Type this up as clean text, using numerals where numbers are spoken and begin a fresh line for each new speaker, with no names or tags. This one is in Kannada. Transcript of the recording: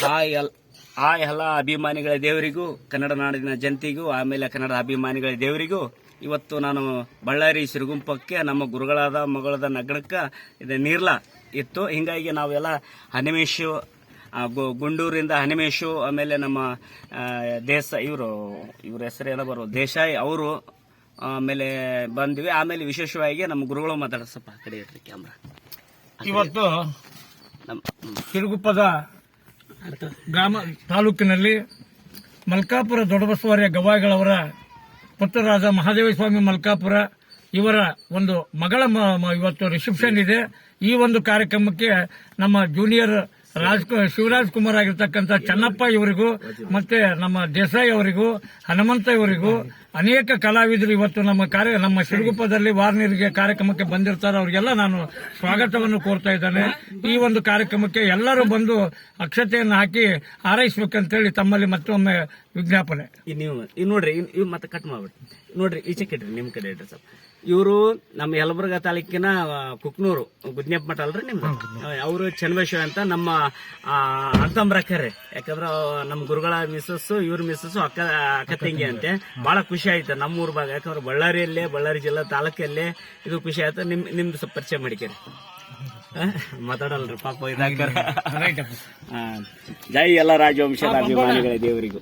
ಆ ಎಲ್ಲ ಅಭಿಮಾನಿಗಳ ದೇವರಿಗೂ, ಕನ್ನಡ ನಾಡಿನ ಜನತೆಗೂ, ಆಮೇಲೆ ಕನ್ನಡ ಅಭಿಮಾನಿಗಳ ದೇವರಿಗೂ ಇವತ್ತು ನಾನು ಬಳ್ಳಾರಿ ಸಿರುಗುಂಪಕ್ಕೆ ನಮ್ಮ ಗುರುಗಳಾದ ಮಗಳದ ನಗರಕ್ಕೆ ಇದು ನೀರ್ಲ ಇತ್ತು. ಹಿಂಗಾಗಿ ನಾವೆಲ್ಲ ಹನಿಮೇಶು, ಗುಂಡೂರಿಂದ ಹನಿಮೇಶು, ಆಮೇಲೆ ನಮ್ಮ ಇವ್ರ ಹೆಸರೇನೋ ಬರೋ ದೇಸಾಯಿ ಅವರು ಆಮೇಲೆ ಬಂದ್ವಿ. ಆಮೇಲೆ ವಿಶೇಷವಾಗಿ ನಮ್ಮ ಗುರುಗಳು ಮಾತಾಡ್ಸಪ್ಪ ಕಡೆ ಇರ್ರಿ ಕ್ಯಾಮ್ರಾ.
ಇವತ್ತು ಸಿರುಗುಪ್ಪದ ಗ್ರಾಮ ತಾಲೂಕಿನಲ್ಲಿ ಮಲ್ಕಾಪುರ ದೊಡ್ಡಬಸವರಿಯ ಗವಾಯಿಗಳವರ ಪುತ್ರರಾದ ಮಹಾದೇವ ಸ್ವಾಮಿ ಮಲ್ಕಾಪುರ ಇವರ ಒಂದು ಮಗಳ ಇವತ್ತು ರಿಸೆಪ್ಷನ್ ಇದೆ. ಈ ಒಂದು ಕಾರ್ಯಕ್ರಮಕ್ಕೆ ನಮ್ಮ ಜೂನಿಯರ್ ಶಿವರಾಜ್ ಕುಮಾರ್ ಆಗಿರ್ತಕ್ಕಂಥ ಚನ್ನಪ್ಪ ಇವರಿಗೂ ಮತ್ತೆ ನಮ್ಮ ದೇಸಾಯಿ ಅವರಿಗೂ, ಹನುಮಂತ ಇವರಿಗೂ, ಅನೇಕ ಕಲಾವಿದರು ಇವತ್ತು ನಮ್ಮ ಸಿರುಗುಪ್ಪದಲ್ಲಿ ವಾರನೀರಿಗೆ ಕಾರ್ಯಕ್ರಮಕ್ಕೆ ಬಂದಿರ್ತಾರೆ. ಅವರಿಗೆಲ್ಲ ನಾನು ಸ್ವಾಗತವನ್ನು ಕೋರ್ತಾ ಇದ್ದೇನೆ. ಈ ಒಂದು ಕಾರ್ಯಕ್ರಮಕ್ಕೆ ಎಲ್ಲರೂ ಬಂದು ಅಕ್ಷತೆಯನ್ನು ಹಾಕಿ ಹಾರೈಸಬೇಕಂತೇಳಿ ತಮ್ಮಲ್ಲಿ ಮತ್ತೊಮ್ಮೆ ವಿಜ್ಞಾಪನೆ.
ನೀವು ನೋಡ್ರಿ, ಇವ್ ಮತ್ತೆ ಕಟ್ ಮಾಡ್ಬಿಟ್ಟು ನೋಡ್ರಿ, ಈಚೆ ಕೆಟ್ರಿ ನಿಮ್ ಕಡೆ ಇಡ್ರಿ ಸರ್. ಇವರು ನಮ್ಮ ಯಲಬುರ್ಗಾ ತಾಲೂಕಿನ ಕುಕ್ನೂರು ಗುದ್ನೆಪ್ಪ ಮಠ ಅಲ್ರಿ ನಿಮ್ದು. ಅವರು ಚನ್ನಬಸವ ಅಂತ ನಮ್ಮ ಅರ್ಥಂಬ್ರಕ್ಕರೆ, ಯಾಕಂದ್ರೆ ನಮ್ಮ ಗುರುಗಳ ಮಿಸ್ಸಸ್ ಇವ್ರ ಮಿಸ್ಸಸ್ ಅಕ್ಕ ತಂಗಿ ಅಂತೆ. ಬಹಳ ಖುಷಿ ಆಯ್ತು ನಮ್ಮೂರ್ ಭಾಗ, ಯಾಕಂದ್ರೆ ಬಳ್ಳಾರಿ ಜಿಲ್ಲಾ ತಾಲೂಕಲ್ಲೇ ಇದು ಖುಷಿ ಆಯ್ತು. ನಿಮ್ದು ಸ್ವಲ್ಪ ಪರಿಚಯ ಮಾಡಿಕೇರಿ. ಮಾತಾಡಲ್ರಿ ಪಾಪ ಇದಾಗ್ತಾರೆ. ಜೈ ಎಲ್ಲ ರಾಜವಂಶದ ಅಭಿಮಾನಿಗಳ ದೇವರಿಗೂ.